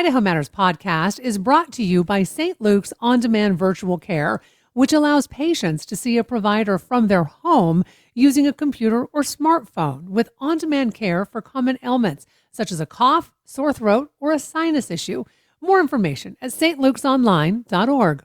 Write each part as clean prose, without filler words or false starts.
Idaho Matters podcast is brought to you by St. Luke's On Demand Virtual Care, which allows patients to see a provider from their home using a computer or smartphone with on demand care for common ailments such as a cough, sore throat, or a sinus issue. More information at stlukesonline.org.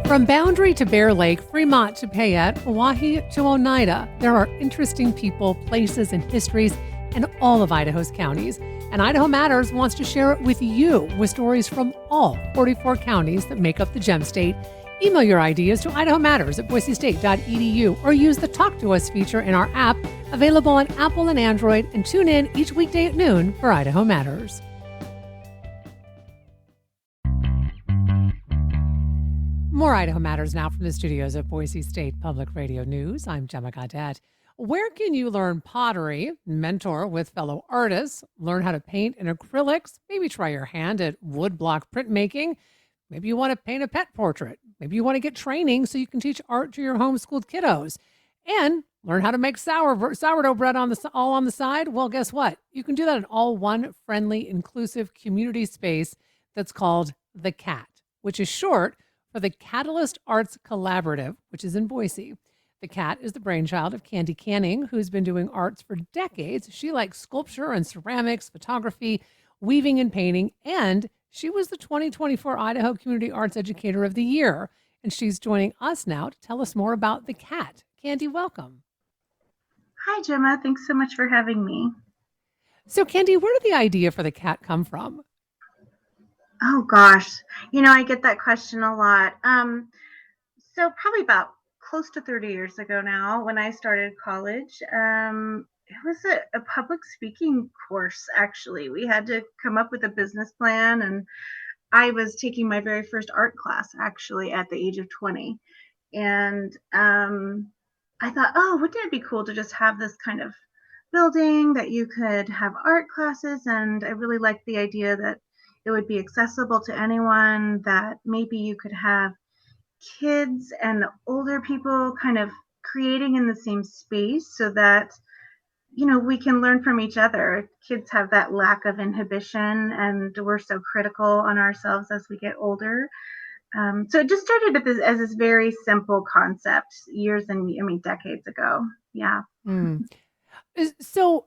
From Boundary to Bear Lake, Fremont to Payette, Oahe to Oneida, there are interesting people, places, and histories in all of Idaho's counties. And Idaho Matters wants to share it with you with stories from all 44 counties that make up the Gem State. Email your ideas to idahomatters@boisestate.edu or use the Talk to Us feature in our app, available on Apple and Android, and tune in each weekday at noon for Idaho Matters. More Idaho Matters now from the studios of Boise State Public Radio News. I'm Gemma Gaudette. Where can you learn pottery, mentor with fellow artists, learn how to paint in acrylics, maybe try your hand at woodblock printmaking? Maybe you want to paint a pet portrait. Maybe you want to get training so you can teach art to your homeschooled kiddos. And learn how to make sourdough bread all on the side. Well, guess what? You can do that in all one friendly, inclusive community space that's called The Cat, which is short for the Catalyst Arts Collaborative, which is in Boise. The Cat is the brainchild of Candy Canning, who's been doing arts for decades. She likes sculpture and ceramics, photography, weaving and painting, and she was the 2024 Idaho Community Arts Educator of the Year. And she's joining us now to tell us more about The Cat. Candy, welcome. Hi, Gemma. Thanks so much for having me. So, Candy, where did the idea for The Cat come from? Oh, gosh. I get that question a lot. So probably about close to 30 years ago now, when I started college, it was a public speaking course, actually. We had to come up with a business plan, and I was taking my very first art class, actually, at the age of 20. And I thought, wouldn't it be cool to just have this kind of building that you could have art classes? And I really liked the idea that it would be accessible to anyone, that maybe you could have kids and older people kind of creating in the same space so that, we can learn from each other. Kids have that lack of inhibition, and we're so critical on ourselves as we get older. So it just started as this very simple concept decades ago. Yeah. So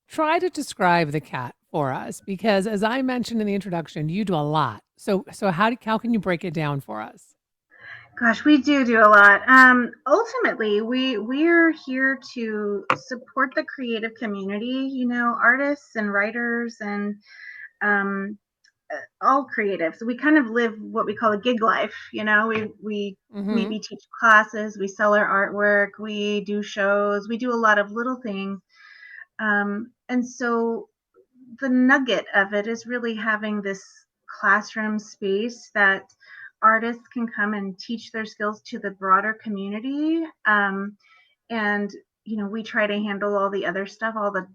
try to describe The Cat for us, because as I mentioned in the introduction, you do a lot. So how can you break it down for us? Gosh, we do a lot. Ultimately, we're here to support the creative community, artists and writers and all creatives. We kind of live what we call a gig life. We maybe teach classes, we sell our artwork, we do shows, we do a lot of little things. And so the nugget of it is really having this classroom space that artists can come and teach their skills to the broader community. And, we try to handle all the other stuff, all the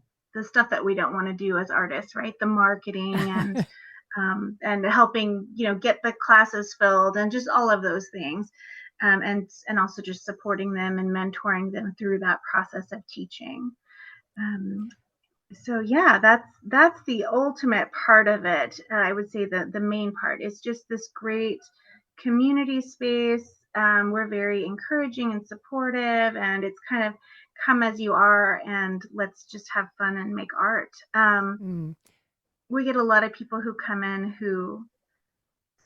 stuff that we don't want to do as artists, right? The marketing and helping, get the classes filled and just all of those things. And also just supporting them and mentoring them through that process of teaching. So yeah, that's the ultimate part of it. I would say the main part is just this great community space. We're very encouraging and supportive, and it's kind of come as you are, and let's just have fun and make art. We get a lot of people who come in who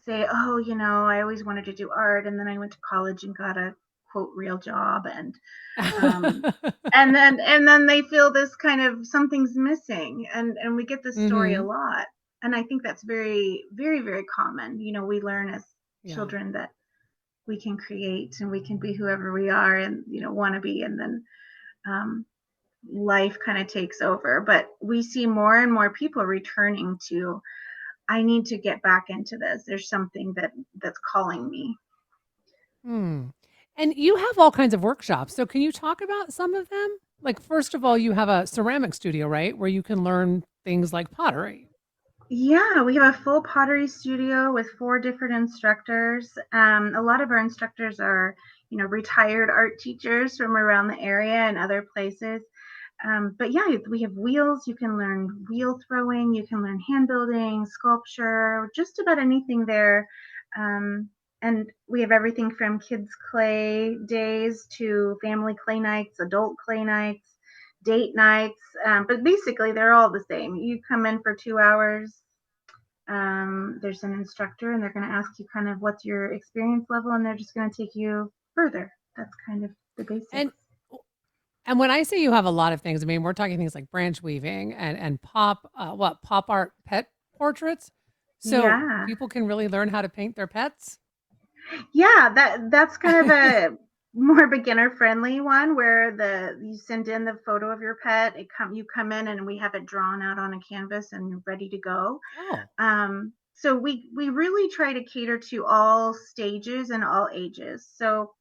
say, I always wanted to do art, and then I went to college and got a quote real job, and and then they feel this kind of something's missing, and we get this story a lot, and I think that's very, very, very common. We learn as children that we can create and we can be whoever we are and want to be, and then life kind of takes over. But we see more and more people returning to, I need to get back into this. There's something that's calling me. And you have all kinds of workshops. So can you talk about some of them? Like, first of all, you have a ceramic studio, right? Where you can learn things like pottery. Yeah, we have a full pottery studio with 4 different instructors. A lot of our instructors are, retired art teachers from around the area and other places. But yeah, we have wheels. You can learn wheel throwing. You can learn hand building, sculpture, just about anything there. Um, and we have everything from kids' clay days to family clay nights, adult clay nights, date nights. But basically, they're all the same. You come in for 2 hours. There's an instructor, and they're going to ask you kind of what's your experience level, and they're just going to take you further. That's kind of the And basics. and when I say you have a lot of things, I mean we're talking things like branch weaving and pop art pet portraits. So Yeah. people can really learn how to paint their pets. Yeah, that's kind of a more beginner friendly one where the you send in the photo of your pet, you come in and we have it drawn out on a canvas and ready to go. Oh. So we really try to cater to all stages and all ages. So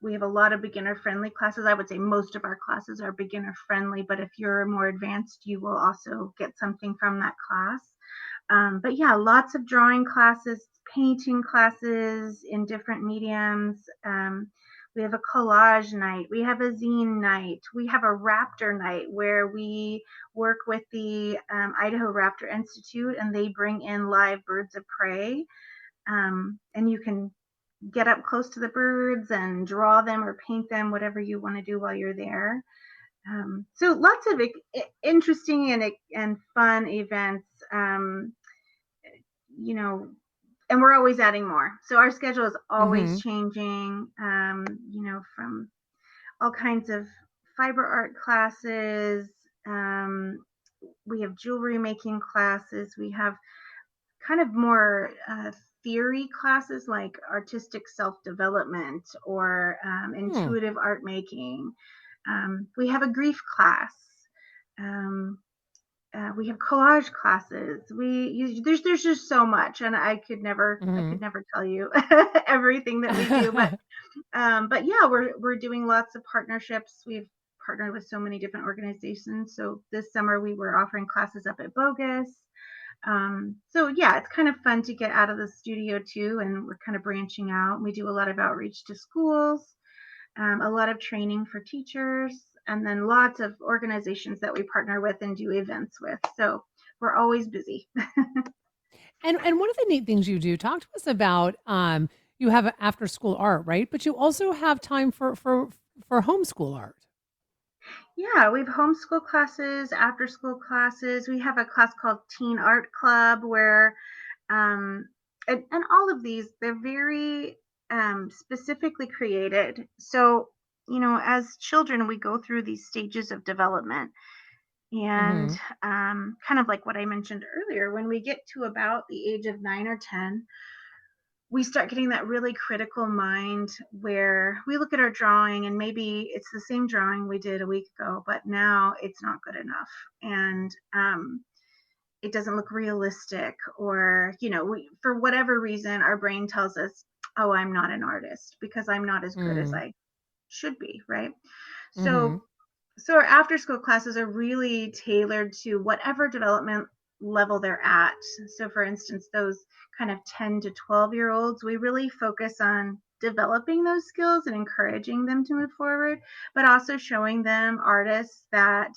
we have a lot of beginner friendly classes. I would say most of our classes are beginner friendly, but if you're more advanced, you will also get something from that class. But yeah, lots of drawing classes, painting classes in different mediums. We have a collage night. We have a zine night. We have a raptor night where we work with the Idaho Raptor Institute and they bring in live birds of prey. And you can get up close to the birds and draw them or paint them, whatever you want to do while you're there. So lots of interesting and fun events. You know, and we're always adding more. So our schedule is always Mhm. changing. From all kinds of fiber art classes. Um, we have jewelry making classes. We have kind of more theory classes like artistic self development or Hmm. intuitive art making. We have a grief class. Um, we have collage classes. There's just so much, and I could Mhm. never tell you everything that we do. But yeah, we're doing lots of partnerships. We've partnered with so many different organizations. So this summer we were offering classes up at Bogus. So yeah, it's kind of fun to get out of the studio too, and we're kind of branching out. We do a lot of outreach to schools, a lot of training for teachers, and then lots of organizations that we partner with and do events with. So we're always busy. And one of the neat things you do, talk to us about you have after school art, right? But you also have time for homeschool art. Yeah, we have homeschool classes, after school classes. We have a class called Teen Art Club where um, and all of these they're very specifically created. So as children, we go through these stages of development, and Mhm. kind of like what I mentioned earlier, when we get to about the age of 9 or 10, we start getting that really critical mind where we look at our drawing and maybe it's the same drawing we did a week ago, but now it's not good enough. And it doesn't look realistic, or for whatever reason our brain tells us, oh, I'm not an artist because I'm not as good as Mm. I should be, right? Mhm. So so our after school classes are really tailored to whatever development level they're at. So for instance, those kind of 10 to 12 year olds, we really focus on developing those skills and encouraging them to move forward, but also showing them artists that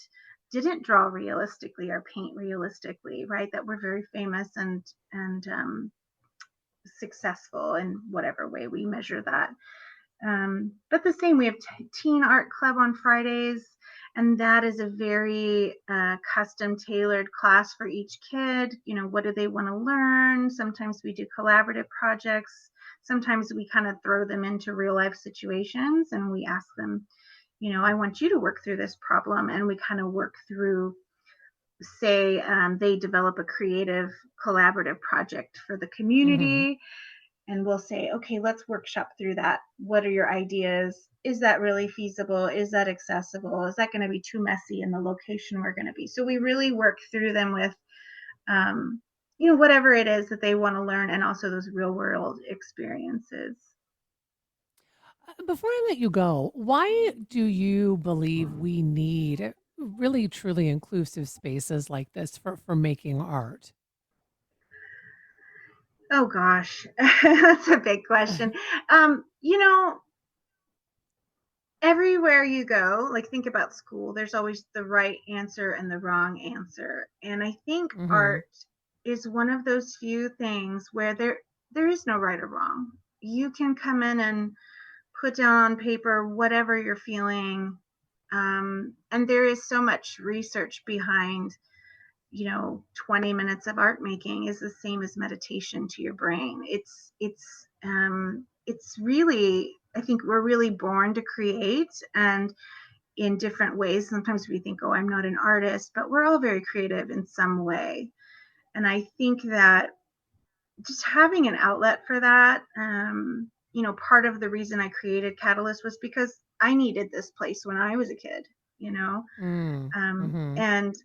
didn't draw realistically or paint realistically, right? That were very famous and successful in whatever way we measure that. But the same, we have Teen Art Club on Fridays, and that is a very custom tailored class for each kid. What do they want to learn? Sometimes we do collaborative projects. Sometimes we kind of throw them into real life situations and we ask them, I want you to work through this problem. And we kind of work through, say, they develop a creative collaborative project for the Mhm. community, and we'll say, okay, let's workshop through that. What are your ideas? Is that really feasible? Is that accessible? Is that going to be too messy in the location we're going to be? So we really work through them with, um, whatever it is that they want to learn, and also those real world experiences. Before I let you go, why do you believe we need really truly inclusive spaces like this for making art? Oh gosh, that's a big question. Um, you know, everywhere you go, like think about school, there's always the right answer and the wrong answer. And I think Hmm. art is one of those few things where there is no right or wrong. You can come in and put down on paper whatever you're feeling. And there is so much research behind, 20 minutes of art making is the same as meditation to your brain. It's really, I think we're really born to create, and in different ways. Sometimes we think, oh, I'm not an artist, but we're all very creative in some way. And I think that just having an outlet for that, part of the reason I created Catalyst was because I needed this place when I was a kid, you know? Mm-hmm. And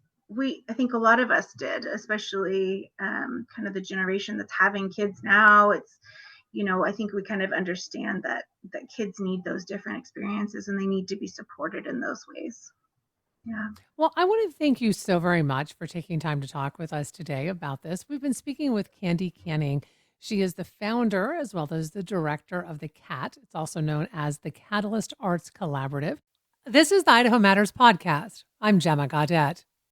I think a lot of us did, especially kind of the generation that's having kids now. I think we kind of understand that kids need those different experiences and they need to be supported in those ways. Yeah. Well, I want to thank you so very much for taking time to talk with us today about this. We've been speaking with Candy Canning. She is the founder as well as the director of the CAT. It's also known as the Catalyst Arts Collaborative. This is the Idaho Matters podcast. I'm Gemma Gaudet.